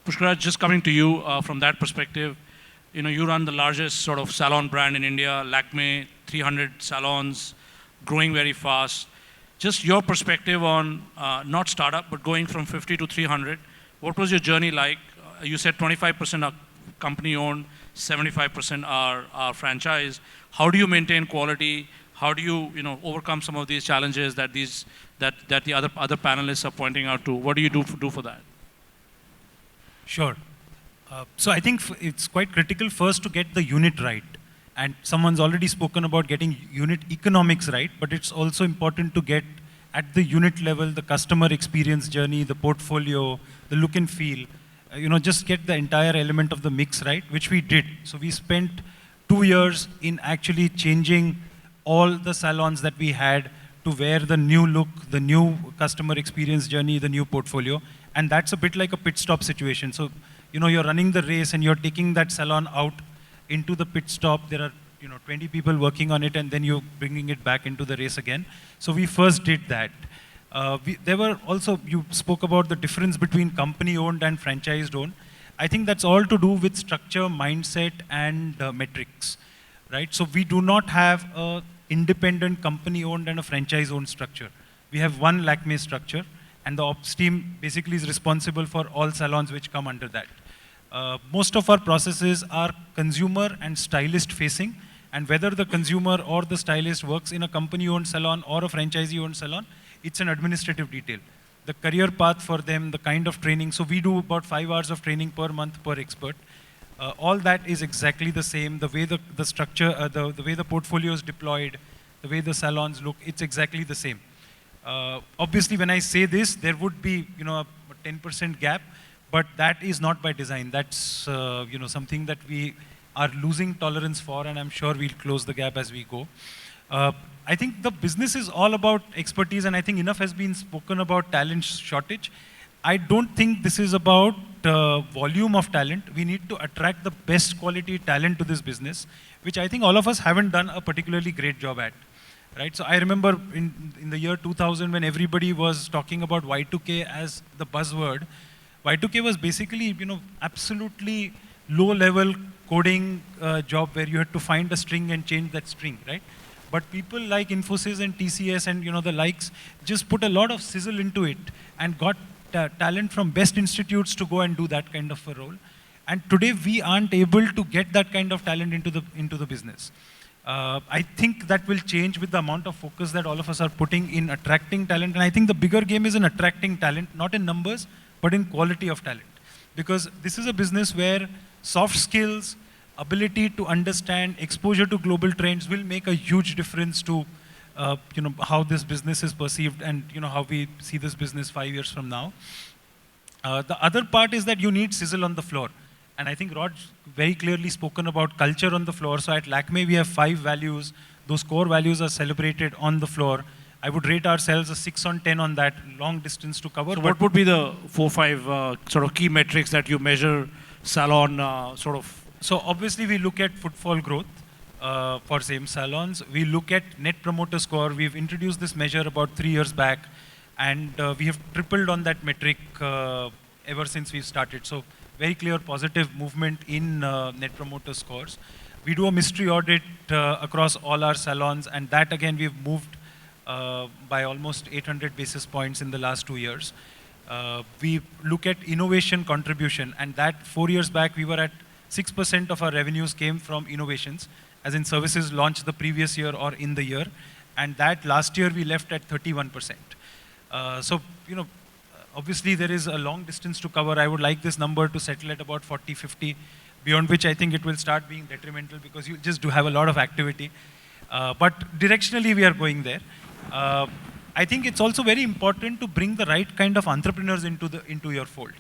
Pushkaraj, just coming to you from that perspective, you run the largest sort of salon brand in India, Lakme, 300 salons, growing very fast. Just your perspective on not startup, but going from 50 to 300. What was your journey like? You said 25% are company-owned, 75% are franchise. How do you maintain quality? How do you, overcome some of these challenges that the other panelists are pointing out to? What do you do for that? Sure. So I think it's quite critical first to get the unit right. And someone's already spoken about getting unit economics right, but it's also important to get at the unit level, the customer experience journey, the portfolio, the look and feel, just get the entire element of the mix right, which we did. So we spent 2 years in actually changing all the salons that we had to where the new look, the new customer experience journey, the new portfolio. And that's a bit like a pit stop situation. So, you're running the race and you're taking that salon out into the pit stop. There are, 20 people working on it, and then you're bringing it back into the race again. So we first did that. There were also, you spoke about the difference between company-owned and franchised-owned. I think that's all to do with structure, mindset, and metrics, right? So we do not have a independent company-owned and a franchise-owned structure. We have one Lakme structure, and the ops team basically is responsible for all salons which come under that. Most of our processes are consumer and stylist facing, and whether the consumer or the stylist works in a company-owned salon or a franchisee-owned salon, it's an administrative detail. The career path for them, the kind of training, so we do about 5 hours of training per month per expert. All that is exactly the same. The way the structure, the way the portfolio is deployed, the way the salons look, it's exactly the same. Obviously, when I say this, there would be, a 10% gap, but that is not by design. That's, something that we are losing tolerance for, and I'm sure we'll close the gap as we go. I think the business is all about expertise, and I think enough has been spoken about talent shortage. I don't think this is about volume of talent. We need to attract the best quality talent to this business, which I think all of us haven't done a particularly great job at. Right? So I remember in the year 2000 when everybody was talking about Y2K as the buzzword. Y2K was basically, absolutely low-level coding job where you had to find a string and change that string, right? But people like Infosys and TCS and the likes just put a lot of sizzle into it and got talent from best institutes to go and do that kind of a role. And today we aren't able to get that kind of talent into the business. I think that will change with the amount of focus that all of us are putting in attracting talent. And I think the bigger game is in attracting talent, not in numbers, but in quality of talent. Because this is a business where soft skills, ability to understand, exposure to global trends will make a huge difference to how this business is perceived and how we see this business 5 years from now. The other part is that you need sizzle on the floor. And I think Rod's very clearly spoken about culture on the floor. So at Lakme, we have 5 values. Those core values are celebrated on the floor. I would rate ourselves a 6 on 10 on that, long distance to cover. So what would be the 4-5 sort of key metrics that you measure salon sort of? So obviously we look at footfall growth for same salons. We look at net promoter score. We've introduced this measure about 3 years back, and we have tripled on that metric ever since we've started. So very clear positive movement in net promoter scores. We do a mystery audit across all our salons, and that again we've moved by almost 800 basis points in the last 2 years. We look at innovation contribution, and that 4 years back we were at 6% of our revenues came from innovations, as in services launched the previous year or in the year, and that last year we left at 31%. So, obviously there is a long distance to cover. I would like this number to settle at about 40, 50, beyond which I think it will start being detrimental because you just do have a lot of activity. But directionally we are going there. I think it's also very important to bring the right kind of entrepreneurs into your fold.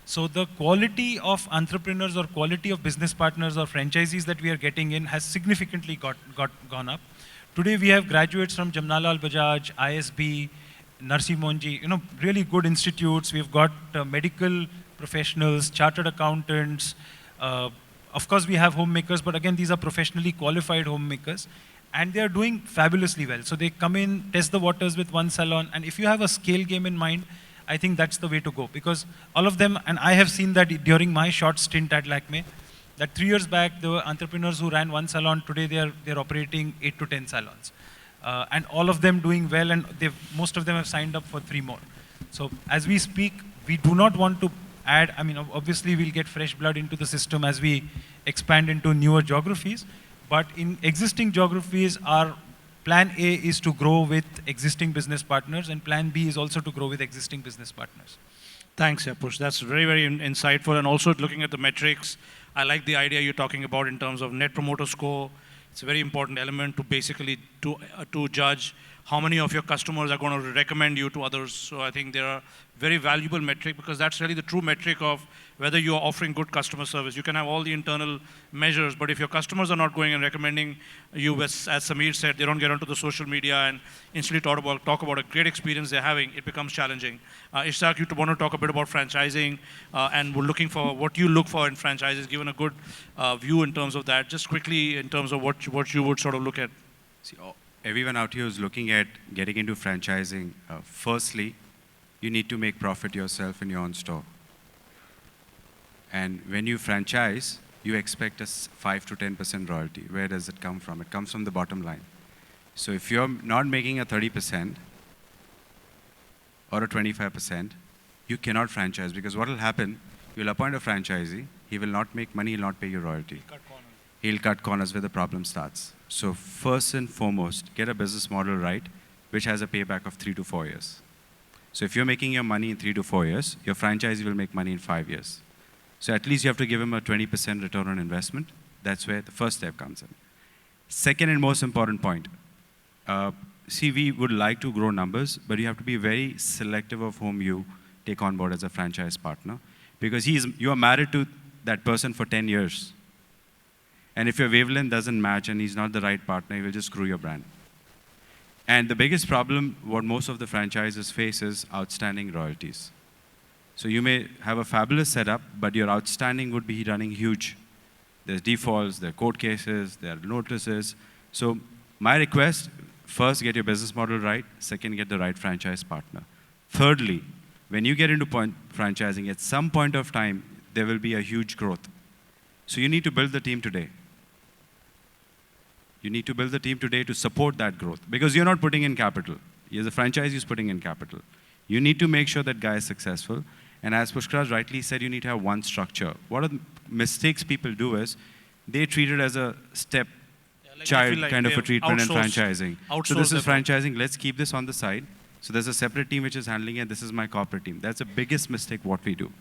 So the quality of entrepreneurs or quality of business partners or franchisees that we are getting in has significantly gone up. Today we have graduates from Jamnalal Bajaj, ISB, Narsi Monji, really good institutes. We've got medical professionals, chartered accountants. Of course we have homemakers, but again these are professionally qualified homemakers. And they are doing fabulously well. So they come in, test the waters with one salon, and if you have a scale game in mind, I think that's the way to go, because all of them, and I have seen that during my short stint at Lakme, that 3 years back, there were entrepreneurs who ran one salon. Today, they're operating 8 to 10 salons. And all of them doing well, and most of them have signed up for 3 more. So as we speak, we do not want to add, I mean, obviously we'll get fresh blood into the system as we expand into newer geographies, but in existing geographies, our plan A is to grow with existing business partners, and plan B is also to grow with existing business partners. Thanks, Push. That's very, very insightful. And also looking at the metrics, I like the idea you're talking about in terms of net promoter score. It's a very important element to basically to judge how many of your customers are going to recommend you to others. So I think they're a very valuable metric, because that's really the true metric of whether you're offering good customer service. You can have all the internal measures, but if your customers are not going and recommending you, as Samir said, they don't get onto the social media and instantly talk about a great experience they're having, it becomes challenging. Ishaq, you want to talk a bit about franchising, and we're looking for what you look for in franchises, given a good view in terms of that. Just quickly, in terms of what you would sort of look at. See, everyone out here is looking at getting into franchising. Firstly, you need to make profit yourself in your own store. And when you franchise, you expect a 5 to 10% royalty. Where does it come from? It comes from the bottom line. So if you're not making a 30% or a 25%, you cannot franchise, because what will happen, you'll appoint a franchisee, he will not make money, he'll not pay you royalty. He'll cut corners where the problem starts. So first and foremost, get a business model right, which has a payback of 3 to 4 years. So if you're making your money in 3 to 4 years, your franchisee will make money in 5 years. So at least you have to give him a 20% return on investment. That's where the first step comes in. Second and most important point, see, we would like to grow numbers, but you have to be very selective of whom you take on board as a franchise partner, because you are married to that person for 10 years. And if your wavelength doesn't match and he's not the right partner, he will just screw your brand. And the biggest problem, what most of the franchises face, is outstanding royalties. So you may have a fabulous setup, but your outstanding would be running huge. There's defaults, there are court cases, there are notices. So my request, first, get your business model right. Second, get the right franchise partner. Thirdly, when you get into franchising, at some point of time, there will be a huge growth. So you need to build the team today. You need to build the team today to support that growth, because you're not putting in capital. As a franchisee is putting in capital. You need to make sure that guy is successful. And as Pushkaraj rightly said, you need to have one structure. What are the mistakes people do is, they treat it as a step-child kind of a treatment in franchising. So this is franchising, let's keep this on the side. So there's a separate team which is handling it, this is my corporate team. That's the biggest mistake what we do.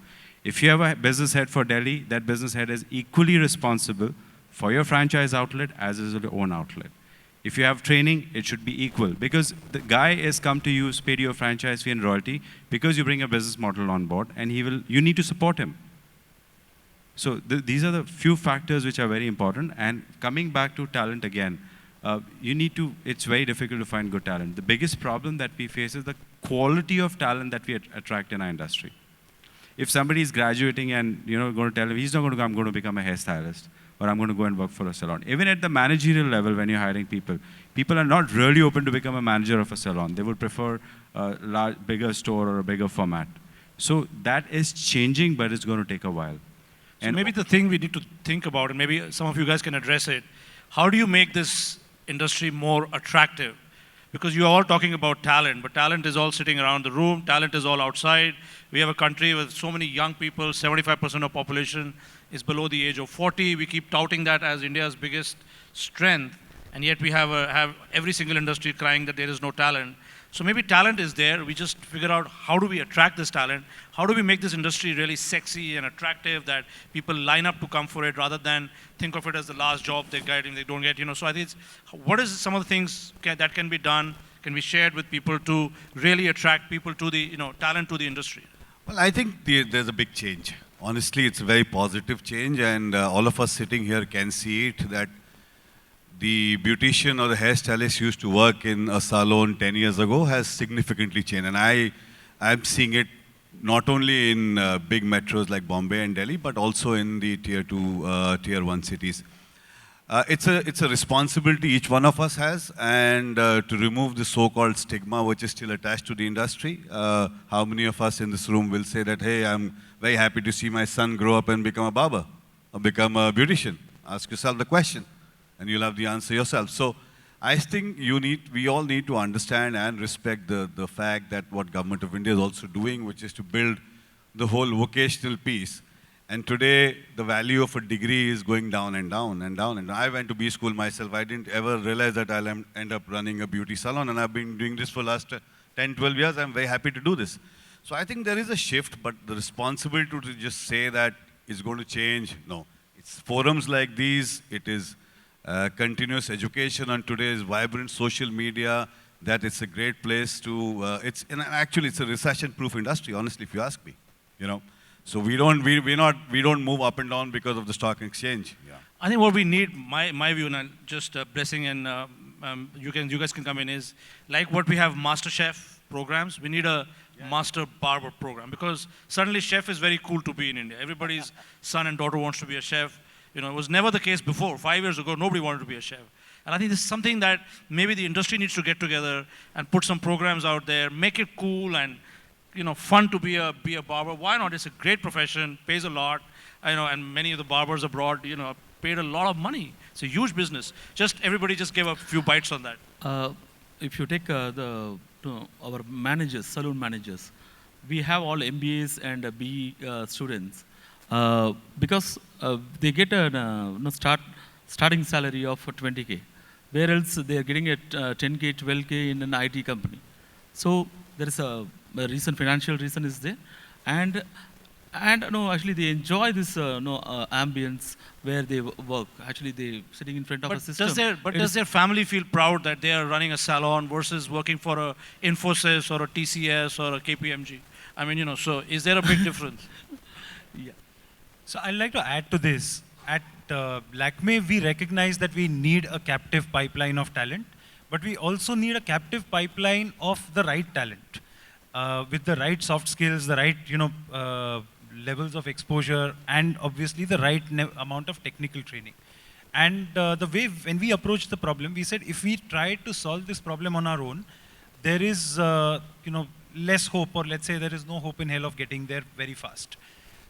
If you have a business head for Delhi, that business head is equally responsible for your franchise outlet as is your own outlet. If you have training, it should be equal, because the guy has come to you, paid your franchise fee and royalty, because you bring a business model on board, and you need to support him. So these are the few factors which are very important. And coming back to talent again, it's very difficult to find good talent. The biggest problem that we face is the quality of talent that we attract in our industry. If somebody is graduating and going to tell him, he's not going to go, I'm going to become a hairstylist, or I'm going to go and work for a salon. Even at the managerial level, when you're hiring people, people are not really open to become a manager of a salon. They would prefer a bigger store or a bigger format. So that is changing, but it's going to take a while. So maybe the thing we need to think about, and maybe some of you guys can address it, how do you make this industry more attractive? Because you're all talking about talent, but talent is all sitting around the room, talent is all outside. We have a country with so many young people, 75% of population is below the age of 40. We keep touting that as India's biggest strength, and yet we have every single industry crying that there is no talent. So maybe talent is there, we just figure out how do we attract this talent, how do we make this industry really sexy and attractive that people line up to come for it rather than think of it as the last job they get and they don't get, So I think what is some of the things that can be done, can be shared with people to really attract people to the, talent to the industry? Well, I think there's a big change. Honestly, it's a very positive change, and all of us sitting here can see it, that the beautician or the hairstylist used to work in a salon 10 years ago has significantly changed. And I'm seeing it not only in big metros like Bombay and Delhi, but also in the tier 2, tier 1 cities. it's a responsibility each one of us has, and to remove the so-called stigma which is still attached to the industry. How many of us in this room will say that, hey, I'm very happy to see my son grow up and become a barber or become a beautician? Ask yourself the question, and you'll have the answer yourself. So I think we all need to understand and respect the fact that what Government of India is also doing, which is to build the whole vocational piece. And today, the value of a degree is going down and down and down. And I went to B school myself. I didn't ever realize that I'll end up running a beauty salon. And I've been doing this for the last 10, 12 years. I'm very happy to do this. So I think there is a shift, but the responsibility to just say that it's going to change, no. It's forums like these. It is continuous education on today's vibrant social media, that it's a great place to, actually it's a recession-proof industry, honestly, if you ask me, you know. So we don't move up and down because of the stock exchange. Yeah. I think what we need, my view, and just blessing, and you guys can come in, is like what we have Master Chef programs. We need a Master Barber program, because suddenly chef is very cool to be in India. Everybody's son and daughter wants to be a chef. You know, it was never the case before. 5 years ago, nobody wanted to be a chef. And I think this is something that maybe the industry needs to get together and put some programs out there, make it cool and, you know, fun to be a barber. Why not? It's a great profession, pays a lot, you know, and many of the barbers abroad, you know, paid a lot of money. It's a huge business. Everybody just gave a few bites on that. If you take our managers, saloon managers, we have all MBAs and BE students, because they get a starting salary of 20K, where else they are getting at 10K, 12K in an IT company. So there is a reason, financial reason is there, and no, actually they enjoy this ambience where they work. Actually, they sitting in front of a system. Does their family feel proud that they are running a salon versus working for a Infosys or a TCS or a KPMG? I mean, you know, so is there a big difference? Yeah. So I'd like to add to this. At Lakme, we recognize that we need a captive pipeline of talent, but we also need a captive pipeline of the right talent, with the right soft skills, the right, you know, levels of exposure, and obviously the right amount of technical training. And the way, when we approached the problem, we said if we try to solve this problem on our own, there is, you know, less hope, or let's say there is no hope in hell of getting there very fast.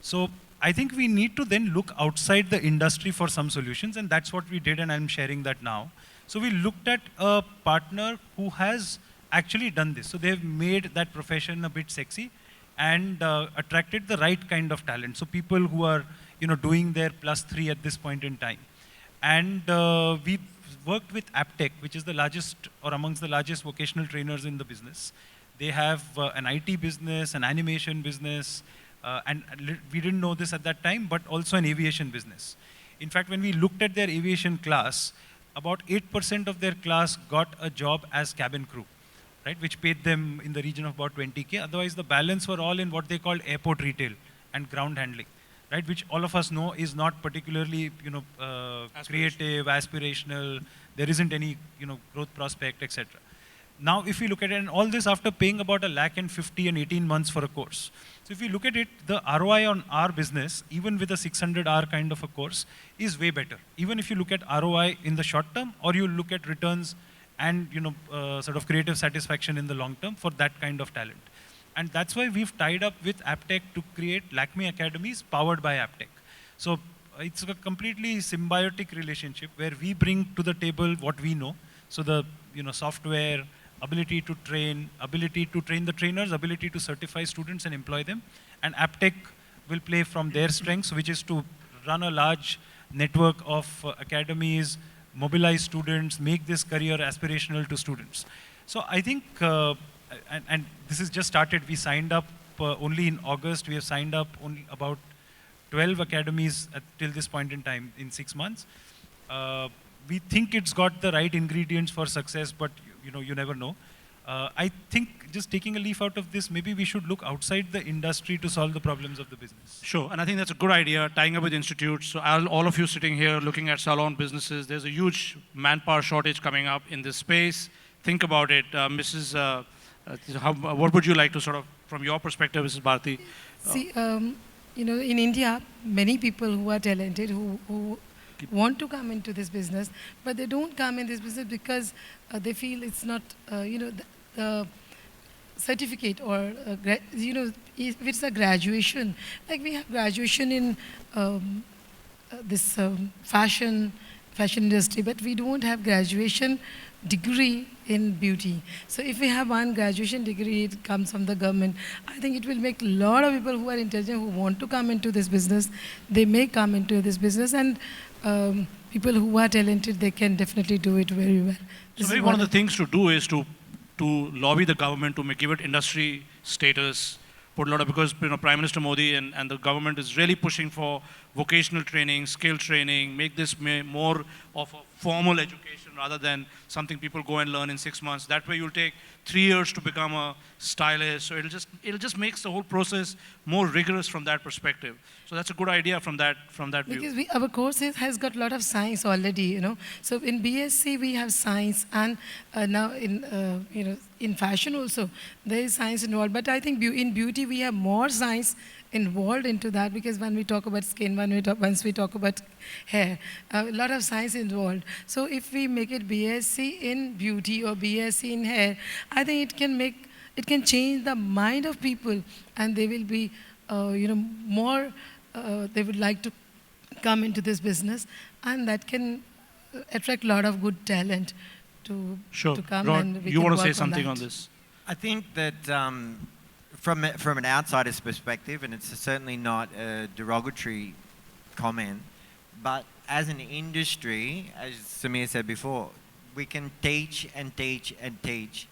So I think we need to then look outside the industry for some solutions, and that's what we did, and I'm sharing that now. So we looked at a partner who has actually done this. So they've made that profession a bit sexy and attracted the right kind of talent. So people who are, you know, doing their +3 at this point in time. And we worked with Aptech, which is the largest or amongst the largest vocational trainers in the business. They have an IT business, an animation business, and we didn't know this at that time, but also an aviation business. In fact, when we looked at their aviation class, about 8% of their class got a job as cabin crew, right, which paid them in the region of about 20K. Otherwise, the balance were all in what they called airport retail and ground handling, right, which all of us know is not particularly, you know, creative, aspirational. There isn't any, you know, growth prospect, etc. Now, if we look at it, and all this after paying about $150,000 and 18 months for a course. So if you look at it, the ROI on our business, even with a 600-hour kind of a course, is way better. Even if you look at ROI in the short term, or you look at returns and, you know, sort of creative satisfaction in the long term for that kind of talent. And that's why we've tied up with Aptech to create Lakme Academies powered by Aptech. So it's a completely symbiotic relationship where we bring to the table what we know. So the, you know, software, ability to train the trainers, ability to certify students and employ them. And Aptech will play from their strengths, which is to run a large network of academies, mobilize students, make this career aspirational to students. So I think, and this is just started, we signed up only in August. We have signed up only about 12 academies till this point in time in 6 months. We think it's got the right ingredients for success, but you know, you never know. I think just taking a leaf out of this, maybe we should look outside the industry to solve the problems of the business. Sure, and I think that's a good idea, tying up with institutes. So all of you sitting here looking at salon businesses, there's a huge manpower shortage coming up in this space. Think about it. What would you like to sort of, from your perspective, Mrs. Bharti? See, you know, in India, many people who are talented, who want to come into this business, but they don't come in this business because they feel it's not, the certificate or, if it's a graduation, like we have graduation in this fashion industry, but we don't have graduation degree in beauty. So if we have one graduation degree, it comes from the government. I think it will make a lot of people who are intelligent, who want to come into this business, they may come into this business, and people who are talented, they can definitely do it very well. So maybe one of the things to do is to lobby the government to give it industry status, put a lot of, because Prime Minister Modi and the government is really pushing for vocational training, skill training, make this more of a formal education rather than something people go and learn in 6 months. That way you'll take 3 years to become a stylist. So it'll just makes the whole process more rigorous from that perspective. So that's a good idea from that view. Because our course has got a lot of science already, So in BSc we have science, and now in fashion also there is science involved. But I think in beauty we have more science involved into that, because when we talk about skin, once we talk about hair, a lot of science involved. So if we make it BSc in beauty or BSc in hair, I think it can change the mind of people, and they will be, more, they would like to come into this business, and that can attract a lot of good talent to come. Rod, and we you can want to say work something on on that. this? I think that from an outsider's perspective, and it's certainly not a derogatory comment, but as an industry, as Samir said before, we can teach and teach and teach.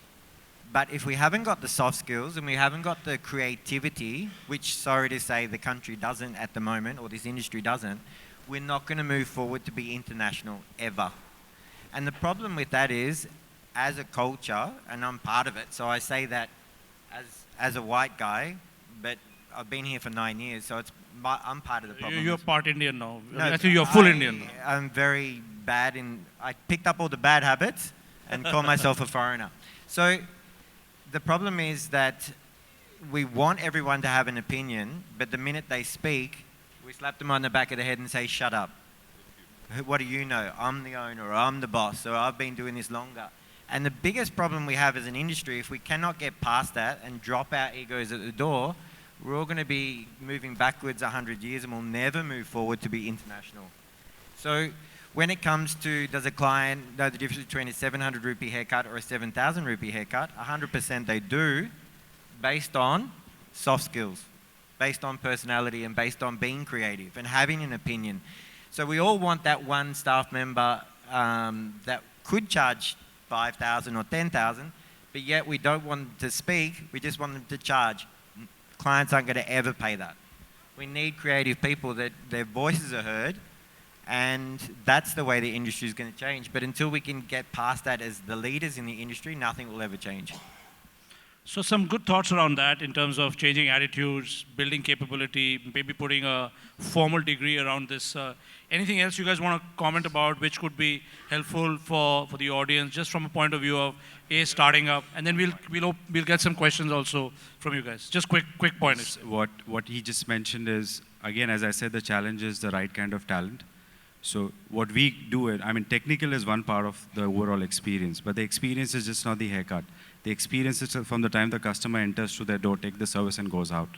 But if we haven't got the soft skills and we haven't got the creativity, which, sorry to say, the country doesn't at the moment, or this industry doesn't, we're not going to move forward to be international ever. And the problem with that is, as a culture, and I'm part of it, so I say that as a white guy, but I've been here for 9 years, so I'm part of the problem. You're part Indian now. No, I think you're full Indian now. I'm very bad I picked up all the bad habits and call myself a foreigner. So the problem is that we want everyone to have an opinion, but the minute they speak, we slap them on the back of the head and say, shut up. What do you know? I'm the owner, or I'm the boss, or I've been doing this longer. And the biggest problem we have as an industry, if we cannot get past that and drop our egos at the door, we're all going to be moving backwards 100 years, and we'll never move forward to be international. So when it comes to, does a client know the difference between a 700 rupee haircut or a 7,000 rupee haircut? 100% they do, based on soft skills, based on personality, and based on being creative and having an opinion. So we all want that one staff member that could charge 5,000 or 10,000, but yet we don't want them to speak, we just want them to charge. Clients aren't going to ever pay that. We need creative people that their voices are heard, and that's the way the industry is going to change. But until we can get past that as the leaders in the industry, nothing will ever change. So some good thoughts around that in terms of changing attitudes, building capability, maybe putting a formal degree around this. Anything else you guys want to comment about which could be helpful for the audience, just from a point of view of starting up, and then we'll get some questions also from you guys. Just quick pointers. What he just mentioned is, again, as I said, the challenge is the right kind of talent. So what we do, technical is one part of the overall experience, but the experience is just not the haircut. The experience is from the time the customer enters through their door, takes the service and goes out.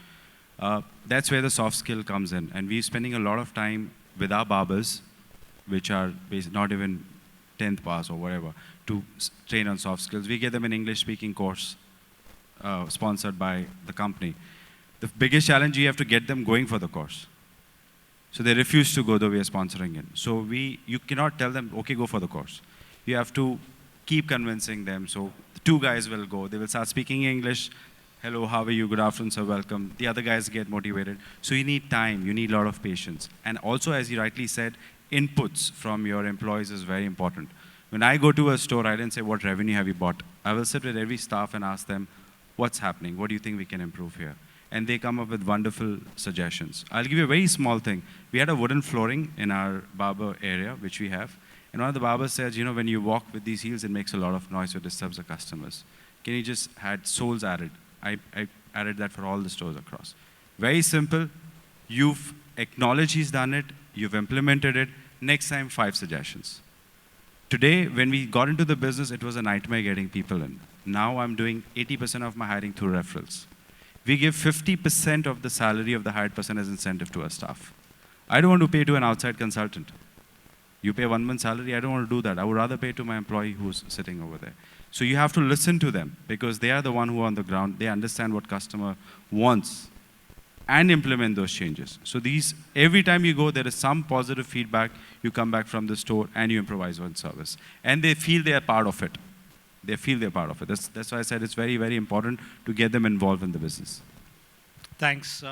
That's where the soft skill comes in. And we're spending a lot of time with our barbers, which are not even 10th pass or whatever, to train on soft skills. We get them an English-speaking course sponsored by the company. The biggest challenge, you have to get them going for the course. So they refuse to go, though we are sponsoring it. So you cannot tell them, okay, go for the course. You have to keep convincing them. So the 2 guys will go. They will start speaking English. Hello, how are you? Good afternoon, sir, welcome. The other guys get motivated. So you need time. You need a lot of patience. And also, as you rightly said, inputs from your employees is very important. When I go to a store, I didn't say, what revenue have you bought? I will sit with every staff and ask them, what's happening? What do you think we can improve here? And they come up with wonderful suggestions. I'll give you a very small thing. We had a wooden flooring in our barber area, which we have. And one of the barbers says, when you walk with these heels, it makes a lot of noise, so it disturbs the customers. Can you just add soles added? I added that for all the stores across. Very simple. You've acknowledged he's done it. You've implemented it. Next time, 5 suggestions. Today, when we got into the business, it was a nightmare getting people in. Now I'm doing 80% of my hiring through referrals. We give 50% of the salary of the hired person as incentive to our staff. I don't want to pay to an outside consultant. You pay 1 month's salary, I don't want to do that. I would rather pay to my employee who's sitting over there. So you have to listen to them because they are the one who are on the ground. They understand what customer wants and implement those changes. So every time you go, there is some positive feedback. You come back from the store and you improvise one service. And they feel they are part of it. They feel they're part of it. That's why I said it's very, very important to get them involved in the business. Thanks.